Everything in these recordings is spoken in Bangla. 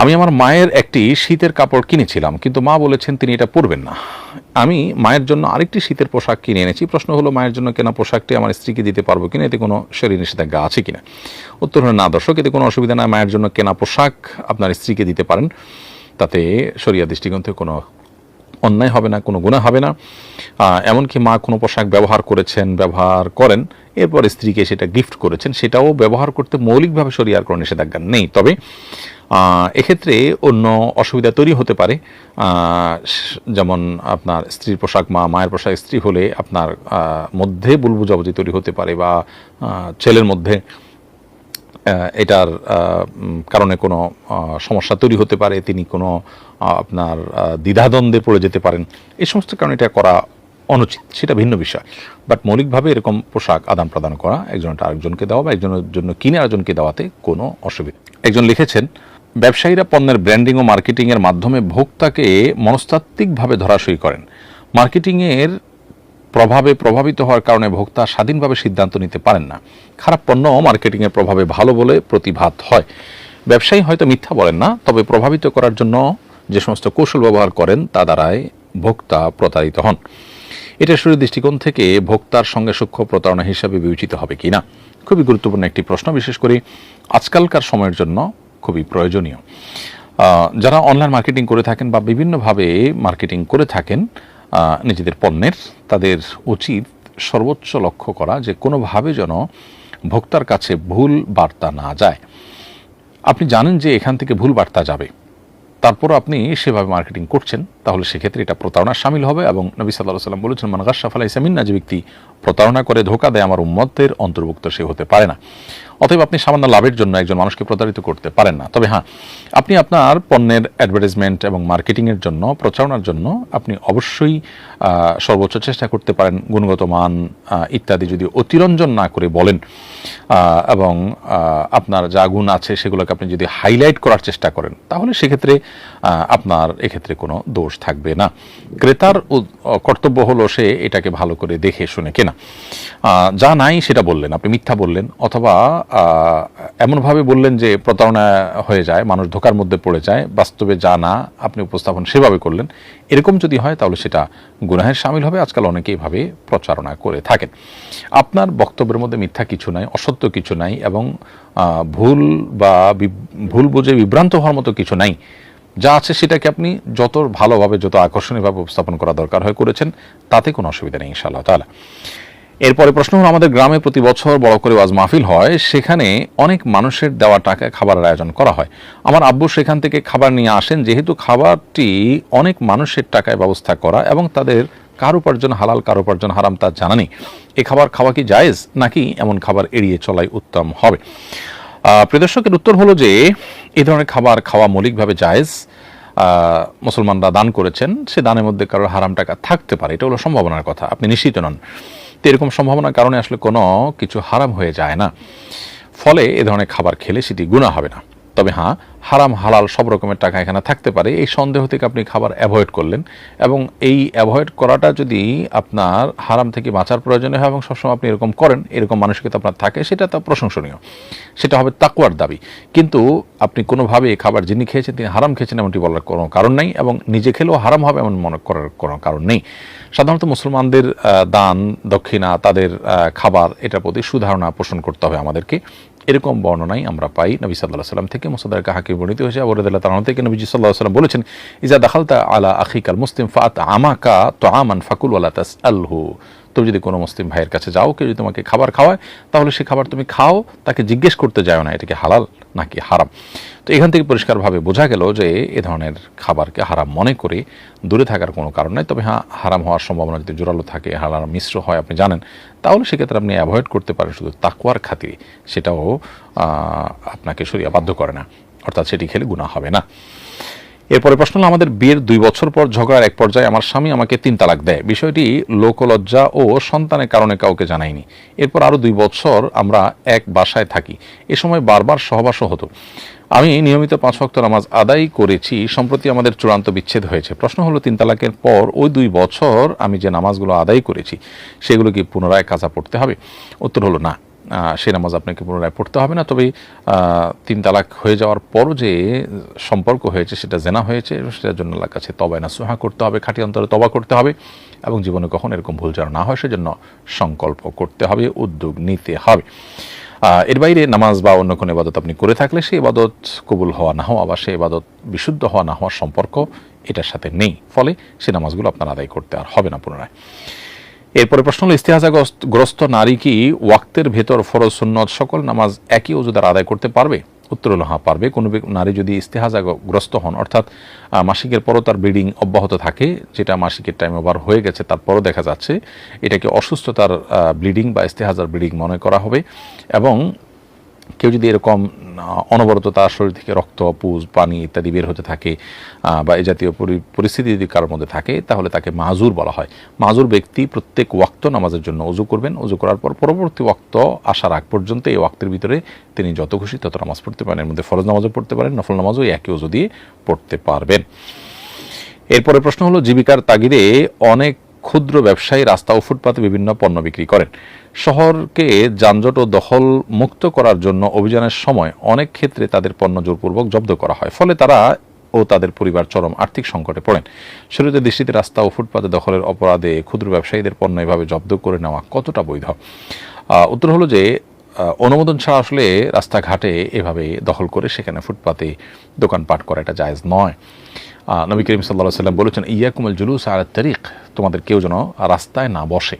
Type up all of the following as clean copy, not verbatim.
আমি আমার মায়ের একটি শীতের কাপড় কিনেছিলাম, কিন্তু মা বলেছেন তিনি এটা পরবেন না। আমি মায়ের জন্য আরেকটি শীতের পোশাক কিনে এনেছি। প্রশ্ন হলো, মায়ের জন্য কেনা পোশাকটি আমার স্ত্রীকে দিতে পারবো কিনা, এতে কোনো শরীর নিষেধাজ্ঞা আছে কিনা? উত্তর হলো না দর্শক, এতে কোনো অসুবিধা নাই। মায়ের জন্য কেনা পোশাক আপনার স্ত্রীকে দিতে পারেন, তাতে শরিয়া দৃষ্টিকোণ থেকে কোনো অন্যায় হবে না, কোনো গুনাহ হবে না। এমনকি মা কোনো পোশাক ব্যবহার করেন, এরপর স্ত্রীকে সেটা গিফট করেছেন, সেটাও ব্যবহার করতে মৌলিকভাবে শরিয়ার কোনো নিষেধাজ্ঞা নেই। তবে এক্ষেত্রে অন্য অসুবিধা তৈরি হতে পারে। যেমন আপনার স্ত্রীর পোশাক মায়ের পোশাক স্ত্রী হলে আপনার মধ্যে ভুল বোঝাবুঝি তৈরি হতে পারে, বা ছেলের মধ্যে এটার কারণে কোনো সমস্যা তৈরি হতে পারে, তিনি কোনো আপনার দ্বিধাদ্বন্দ্বে পড়ে যেতে পারেন। এই সমস্ত কারণে এটা করা অনুচিত, সেটা ভিন্ন বিষয়। বাট মৌলিকভাবে এরকম পোশাক আদান প্রদান করা, একজনটা আরেকজনকে দেওয়া বা একজনের জন্য কিনে আরেকজনকে দেওয়াতে কোনো অসুবিধা। একজন লিখেছেন, ব্যবসায়ীরা পণ্যের ব্র্যান্ডিং ও মার্কেটিংয়ের মাধ্যমে ভোক্তাকে মনস্তাত্ত্বিকভাবে ধরাশয়ী করেন। মার্কেটিংয়ের প্রভাবে প্রভাবিত হওয়ার কারণে ভোক্তা স্বাধীনভাবে সিদ্ধান্ত নিতে পারেন না। খারাপ পণ্য মার্কেটিংয়ের প্রভাবে ভালো বলে প্রতিভাত হয়। ব্যবসায়ী হয়তো মিথ্যা বলেন না, তবে প্রভাবিত করার জন্য যে সমস্ত কৌশল ব্যবহার করেন তা দ্বারাই ভোক্তা প্রতারিত হন। এটা শরীর দৃষ্টিকোণ থেকে ভোক্তার সঙ্গে সূক্ষ্ম প্রতারণা হিসাবে বিবেচিত হবে কিনা, খুবই গুরুত্বপূর্ণ একটি প্রশ্ন, বিশেষ করে আজকালকার সময়ের জন্য খুবই প্রয়োজনীয়। যারা অনলাইন মার্কেটিং করে থাকেন বা বিভিন্নভাবে মার্কেটিং করে থাকেন নিজেদের পণ্যের, তাদের উচিত সর্বোচ্চ লক্ষ্য করা যে কোনোভাবে যেন ভোক্তার কাছে ভুল বার্তা না যায়। আপনি জানেন যে এখান থেকে ভুল বার্তা যাবে, তারপরও আপনি সেভাবে মার্কেটিং করছেন, তাহলে সেক্ষেত্রে এটা প্রতারণার শামিল হবে। এবং নবী সাল্লাল্লাহু আলাইহি ওয়াসাল্লাম বলেছেন, মান গাশশা ফালাইসা মিন্না, যে ব্যক্তি প্রতারণা করে ধোঁকা দেয় আমার উম্মতের অন্তর্ভুক্ত সে হতে পারে না। অতএব আপনি সামান্য লাভের জন্য একজন মানুষকে প্রতারিত করতে পারেন না। তবে হ্যাঁ, আপনি আপনার পণ্যের অ্যাডভার্টাইজমেন্ট এবং মার্কেটিংয়ের জন্য, প্রচারণার জন্য আপনি অবশ্যই সর্বোচ্চ চেষ্টা করতে পারেন। গুণগত মান ইত্যাদি যদি অতিরঞ্জন না করে বলেন, এবং আপনার যা গুণ আছে সেগুলোকে আপনি যদি হাইলাইট করার চেষ্টা করেন, তাহলে সেক্ষেত্রে আপনার এক্ষেত্রে কোনো দোষ থাকবে না। ক্রেতার কর্তব্য হলো সে এটাকে ভালো করে দেখে শুনে কেনা। যা নাই সেটা বললেন, আপনি মিথ্যা বললেন, অথবা এমনভাবে বললেন যে প্রতারণা হয়ে যায়, মানুষ ধোকার মধ্যে পড়ে যায়, বাস্তবে যা না আপনি উপস্থাপন সেভাবে করলেন, এরকম যদি হয় তাহলে সেটা গুনাহের শামিল হবে। আজকাল অনেকে এইভাবে প্রচারণা করে থাকেন। আপনার বক্তব্যের মধ্যে মিথ্যা কিছু নাই, অসত্য কিছু নাই, এবং ভুল বুঝে বিভ্রান্ত হওয়ার মতো কিছু নাই। যা আছে সেটাকে আপনি যত ভালোভাবে, যত আকর্ষণীয়ভাবে উপস্থাপন করা দরকার হয় করেছেন, তাতে কোনো অসুবিধা নেই ইনশাআল্লাহ তাআলা। এরপরে প্রশ্ন হলো, আমাদের গ্রামে প্রতি বছর বড় করে ওয়াজ মাহফিল হয়, সেখানে অনেক মানুষের দেওয়া টাকায় খাবারের আয়োজন করা হয়। আমার আব্বু সেখান থেকে খাবার নিয়ে আসেন। যেহেতু খাবারটি অনেক মানুষের টাকায় ব্যবস্থা করা এবং তাদের কার উপার্জন হালাল কার উপার্জন হারাম তা জানা নেই, এ খাবার খাওয়া কি জায়েজ, নাকি এমন খাবার এড়িয়ে চলাই উত্তম হবে? প্রিয় দর্শকের উত্তর হলো যে এই ধরনের খাবার খাওয়া মৌলিকভাবে জায়েজ। মুসলমানরা দান করেছেন, সে দানের মধ্যে কারোর হারাম টাকা থাকতে পারে, এটা হলো সম্ভাবনার কথা, আপনি নিশ্চিত নন। তো এরকম সম্ভাবনার কারণে আসলে কোনো কিছু হারাম হয়ে যায় না, ফলে এ ধরনের খাবার খেলে সেটি গুনাহ হবে না। তবে হ্যাঁ, হারাম হালাল সব রকমের টাকা এখানে থাকতে পারে, এই সন্দেহ থেকে আপনি খাবার অ্যাভয়েড করলেন, এবং এই অ্যাভয়েড করাটা যদি আপনার হারাম থেকে বাঁচার প্রয়োজনে হয় এবং সবসময় আপনি এরকম করেন, এরকম মানসিকতা আপনার থাকে, সেটা তো প্রশংসনীয়, সেটা হবে তাকওয়ার দাবি। কিন্তু আপনি কোনোভাবে এই খাবার যিনি খেয়েছেন তিনি হারাম খেয়েছেন এমনটি বলার কোনো কারণ নাই, এবং নিজে খেলেও হারাম হবে এমন মনে করার কোনো কারণ নেই। সাধারণত মুসলমানদের দান দক্ষিণা, তাদের খাবার, এটার প্রতি সুধারণা পোষণ করতে হবে আমাদেরকে। এরকম বর্ণনাই আমরা পাই নবী সাল্লাল্লাহু আলাইহি ওয়াসাল্লাম থেকে। মুসাদ্দাদ হাকিম বর্ণিত হয়েছে, আবু রাদিয়াল্লাহু তাআলা থেকে নবী সাল্লাল্লাহু আলাইহি ওয়াসাল্লাম বলেছেন, ইজা দাখালতা আলা আখিকাল মুসলিম ফাআতআমাকা তুআমান ফাকুল ওয়ালা তাসআলহু। তুমি যদি কোনো মুসলিম ভাইয়ের কাছে যাও, কেউ যদি তোমাকে খাবার খাওয়ায়, তাহলে সেই খাবার তুমি খাও, তাকে জিজ্ঞেস করতে যাও না এটা কি হালাল নাকি হারাম। তো এখান থেকে পরিষ্কারভাবে বোঝা গেল যে এ ধরনের খাবারকে হারাম মনে করে দূরে থাকার কোনো কারণ নেই। তবে হ্যাঁ, হারাম হওয়ার সম্ভাবনা যদি জোরালো থাকে, হালাল মিশ্র হয় আপনি জানেন, তাহলে সেক্ষেত্রে আপনি অ্যাভয়েড করতে পারেন শুধু তাকওয়ার খাতিরে, সেটাও আপনাকে শরিয়া বাধ্য করে না, অর্থাৎ সেটি খেলে গুনাহ হবে না। এরপরে প্রশ্ন হলো, আমাদের বিয়ের 2 বছর পর ঝগড়ার এক পর্যায়ে আমার স্বামী আমাকে 3 তালাক দেয়। বিষয়টি লোকলজ্জা ও সন্তানের কারণে কাউকে জানাইনি। এরপর আরও 2 বছর আমরা এক বাসায় থাকি। এ সময় বারবার সহবাসও হতো। আমি নিয়মিত 5 ওয়াক্ত নামাজ আদায় করেছি। সম্প্রতি আমাদের চূড়ান্ত বিচ্ছেদ হয়েছে। প্রশ্ন হলো, 3 তালাকের পর ওই 2 বছর আমি যে নামাজগুলো আদায় করেছি সেগুলো কি পুনরায় কাজা পড়তে হবে? উত্তর হলো না, সেই নামাজ আপনাকে পুনরায় পড়তে হবে না। তবে 3 তালাক হয়ে যাওয়ার পরও যে সম্পর্ক হয়েছে, সেটা জেনা হয়েছে, সেটার জন্য আল্লাহর কাছে তওবা নাসুহা করতে হবে, খাঁটি অন্তরে তওবা করতে হবে, এবং জীবনে কখনো এরকম ভুল যেন না হয় সেজন্য সংকল্প করতে হবে, উদ্যোগ নিতে হবে। এর বাইরে নামাজ বা অন্য কোনো ইবাদত আপনি করে থাকলে সেই ইবাদত কবুল হওয়া না হওয়া বা সেই ইবাদত বিশুদ্ধ হওয়া না হওয়ার সম্পর্ক এটার সাথে নেই, ফলে সেই নামাজগুলো আপনার আদায় করতে আর হবে না পুনরায়। এরপরে প্রশ্ন হলো, ইস্তেহাজাগ্রস্ত নারী কি ওয়াক্তের ভেতর ফরজ সুন্নত সকল নামাজ একই ওযু দ্বারা আদায় করতে পারবে? উত্তর হলো হ্যাঁ, পারবে। কোনো নারী যদি ইস্তেহাজাগ্রস্ত হন, অর্থাৎ মাসিকের পরও তার ব্লিডিং অব্যাহত থাকে, যেটা মাসিকের টাইম ওভার হয়ে গেছে তারপরও দেখা যাচ্ছে এটাকে অসুস্থতার ব্লিডিং বা ইস্তেহাজার ব্লিডিং মনে করা হবে, এবং কেউ যদি এরকম অনবরত তার শরীর থেকে রক্ত, পুজ, পানি ইত্যাদি বের হতে থাকে বা এই জাতীয় পরিস্থিতি যদি কারোর মধ্যে থাকে, তাহলে তাকে মাজুর বলা হয়। মাজুর ব্যক্তি প্রত্যেক ওয়াক্ত নামাজের জন্য ওযু করবেন। ওযু করার পর পরবর্তী ওয়াক্ত আসার আগ পর্যন্ত এই ওয়াক্তের ভিতরে তিনি যত খুশি তত নামাজ পড়তে পারেন। এর মধ্যে ফরজ নামাজও পড়তে পারেন, নফল নামাজও একই ওযু দিয়ে পড়তে পারবেন। এরপরে প্রশ্ন হলো, জীবিকার তাগিদে অনেক ক্ষুদ্র ব্যবসায়ী রাস্তা ও ফুটপাতে বিভিন্ন পণ্য বিক্রি করেন। শহরকে যানজট ও দখল মুক্ত করার জন্য অভিযানের সময় অনেক ক্ষেত্রে তাদের পণ্য জোরপূর্বক জব্দ করা হয়, ফলে তারা ও তাদের পরিবার চরম আর্থিক সংকটে পড়েন। শরীয়তের দৃষ্টিতে রাস্তা ও ফুটপাতে দখলের অপরাধে ক্ষুদ্র ব্যবসায়ীদের পণ্য এভাবে জব্দ করে নেওয়া কতটা বৈধ? উত্তর হলো যে অনুমোদন ছাড়া আসলে রাস্তাঘাটে এভাবে দখল করে সেখানে ফুটপাতে দোকানপাট করা এটা জায়েজ নয়। নবী করিম সাল্লাল্লাহু আলাইহি ওয়াসাল্লাম বলেছেন, ইয়াকুমুল জুলুস আলা তারিক, তোমাদের কেউ যেন রাস্তায় না বসে।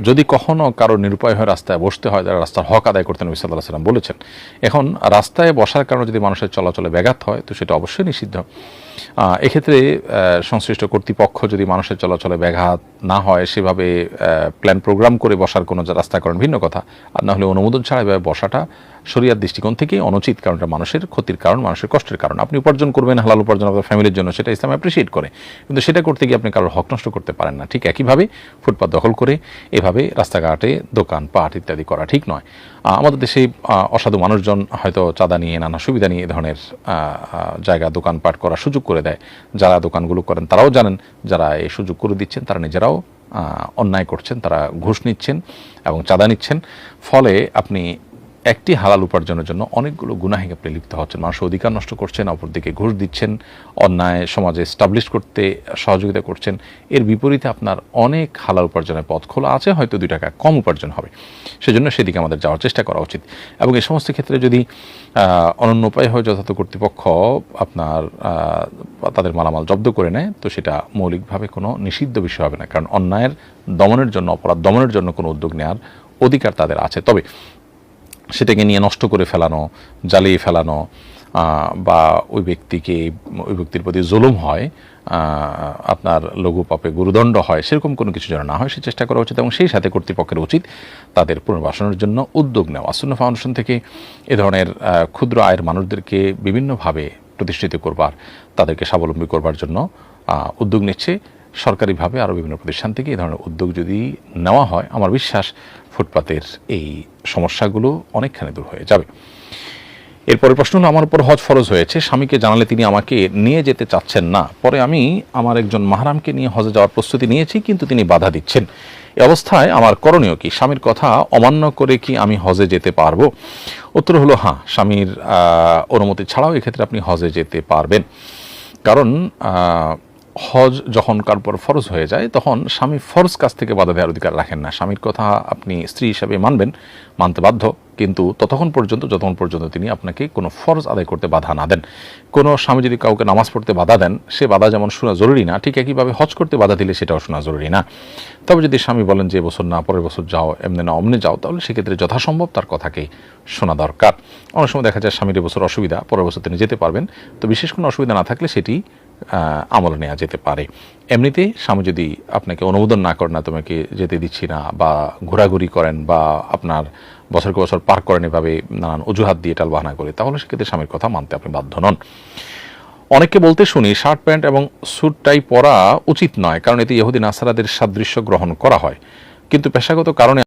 যদি কখনো কারো নিরুপায় হয়ে রাস্তায় বসতে হয়, তারা রাস্তার হক আদায় করতে নবী সাল্লাল্লাহু আলাইহি ওয়াসাল্লাম বলেছেন। এখন রাস্তায় বসার কারণে যদি মানুষের চলাচলে ব্যাঘাত হয়, তো সেটা অবশ্যই নিষিদ্ধ। এক্ষেত্রে সংশ্লিষ্ট কর্তৃপক্ষ যদি মানুষের চলাচলে ব্যাঘাত না হয় সেভাবে প্ল্যান প্রোগ্রাম করে বসার কোনো রাস্তা করেন, ভিন্ন কথা। আর না হলে অনুমোদন ছাড়া এভাবে বসাটা শরিয়ার দৃষ্টিকোণ থেকে অনুচিত, কারণ এটা মানুষের ক্ষতির কারণ, মানুষের কষ্টের কারণ। আপনি উপার্জন করবেন, হালাল উপার্জন আপনার ফ্যামিলির জন্য, সেটা ইসলাম অ্যাপ্রিসিয়েট করে, কিন্তু সেটা করতে গিয়ে আপনি কারোর হক নষ্ট করতে পারেন না। ঠিক একইভাবে ফুটপাত দখল করে এভাবে রাস্তাঘাটে দোকান পাট ইত্যাদি করা ঠিক নয়। আমাদের দেশে অসাধু মানুষজন হয়তো চাঁদা নিয়ে, নানা সুবিধা নিয়ে এ ধরনের জায়গা দোকানপাট করার সুযোগ করে দেয়। যারা দোকানগুলো করেন তারাও জানেন, যারা এই সুযোগ করে দিচ্ছেন তারা নিজেরাও অন্যায় করছেন, তারা ঘুষ নিচ্ছেন এবং চাঁদা নিচ্ছেন। ফলে আপনি একটি হালাল উপার্জনের জন্য অনেকগুলো গুনাহে আপনি লিপ্ত হচ্ছেন, মানুষের অধিকার নষ্ট করছেন, অপরদিকে ঘুষ দিচ্ছেন, অন্যায় সমাজে এস্টাবলিশ করতে সহযোগিতা করছেন। এর বিপরীতে আপনার অনেক হালাল উপার্জনের পথ খোলা আছে, হয়তো 2 টাকা কম উপার্জন হবে। সেজন্য সেদিকে আমাদের যাওয়ার চেষ্টা করা উচিত। এবং এই সমস্ত ক্ষেত্রে যদি অনন্য উপায় হয় যথাযথ কর্তৃপক্ষ আপনার তাদের মালামাল জব্দ করে নেয়, তো সেটা মৌলিকভাবে কোনো নিষিদ্ধ বিষয় হবে না, কারণ অন্যায়ের দমনের জন্য, অপরাধ দমনের জন্য কোনো উদ্যোগ নেওয়ার অধিকার তাদের আছে। তবে সেটাকে নিয়ে নষ্ট করে ফেলানো, জ্বালিয়ে ফেলানো বা ওই ব্যক্তির প্রতি জুলুম হয়, আপনার লঘু পাপে গুরুদণ্ড হয়, সেরকম কোনো কিছু যেন না হয় সে চেষ্টা করা উচিত। এবং সেই সাথে কর্তৃপক্ষের উচিত তাদের পুনর্বাসনের জন্য উদ্যোগ নেওয়া। সুন্নাহ ফাউন্ডেশন থেকে এ ধরনের ক্ষুদ্র আয়ের মানুষদেরকে বিভিন্নভাবে প্রতিষ্ঠিত করবার, তাদেরকে স্বাবলম্বী করবার জন্য উদ্যোগ নিচ্ছে। সরকারিভাবে আরও বিভিন্ন প্রতিষ্ঠান থেকে এই ধরনের উদ্যোগ যদি নেওয়া হয়, আমার বিশ্বাস ফুটপাতের এই সমস্যাগুলো অনেকখানি দূর হয়ে যাবে। এরপরে প্রশ্ন হলো, আমার উপর হজ ফরজ হয়েছে, স্বামীকে জানালে তিনি আমাকে নিয়ে যেতে চাচ্ছেন না, পরে আমি আমার একজন মাহরামকে নিয়ে হজে যাওয়ার প্রস্তুতি নিয়েছি, কিন্তু তিনি বাধা দিচ্ছেন। এই অবস্থায় আমার করণীয় কি? স্বামীর কথা অমান্য করে কি আমি হজে যেতে পারবো? উত্তর হলো হ্যাঁ, স্বামীর অনুমতি ছাড়াও এক্ষেত্রে আপনি হজে যেতে পারবেন। কারণ হজ যখন কার উপর ফরজ হয়ে যায়, তখন স্বামী ফরজ কাজ থেকে বাধা দেওয়ার অধিকার রাখেন না। স্বামীর কথা আপনি স্ত্রী হিসাবে মানতে বাধ্য, কিন্তু যতক্ষণ পর্যন্ত তিনি আপনাকে কোনো ফরজ আদায় করতে বাধা না দেন। কোনো স্বামী যদি কাউকে নামাজ পড়তে বাধা দেন, সে বাধা যেমন শোনা জরুরি না, ঠিক একইভাবে হজ করতে বাধা দিলে সেটাও শোনা জরুরি না। তবে যদি স্বামী বলেন যে এবছর না, পরের বছর যাও, এমনি না অমনি যাও, তাহলে সেক্ষেত্রে যথাসম্ভব তার কথাকে শোনা দরকার। অনেক সময় দেখা যায় স্বামীর এবছর অসুবিধা, পরের বছর তিনি যেতে পারবেন, তো বিশেষ কোনো অসুবিধা না থাকলে সেটি আমলে নেওয়া যেতে পারে। এমনিতে স্বামী যদি আপনাকে অনুমোদন না করেন, না তোমাকে যেতে দিচ্ছি না, বা ঘোরাঘুরি করেন, বা আপনার বছরকে বছর পার করেন এভাবে নানান অজুহাত দিয়ে টালবাহানা করে, তাহলে সেক্ষেত্রে স্বামীর কথা মানতে আপনি বাধ্য নন। অনেককে বলতে শুনি শার্ট প্যান্ট এবং স্যুট টাই পরা উচিত নয়, কারণ এতে ইহুদি নাসারাদের সাদৃশ্য গ্রহণ করা হয়, কিন্তু পেশাগত কারণে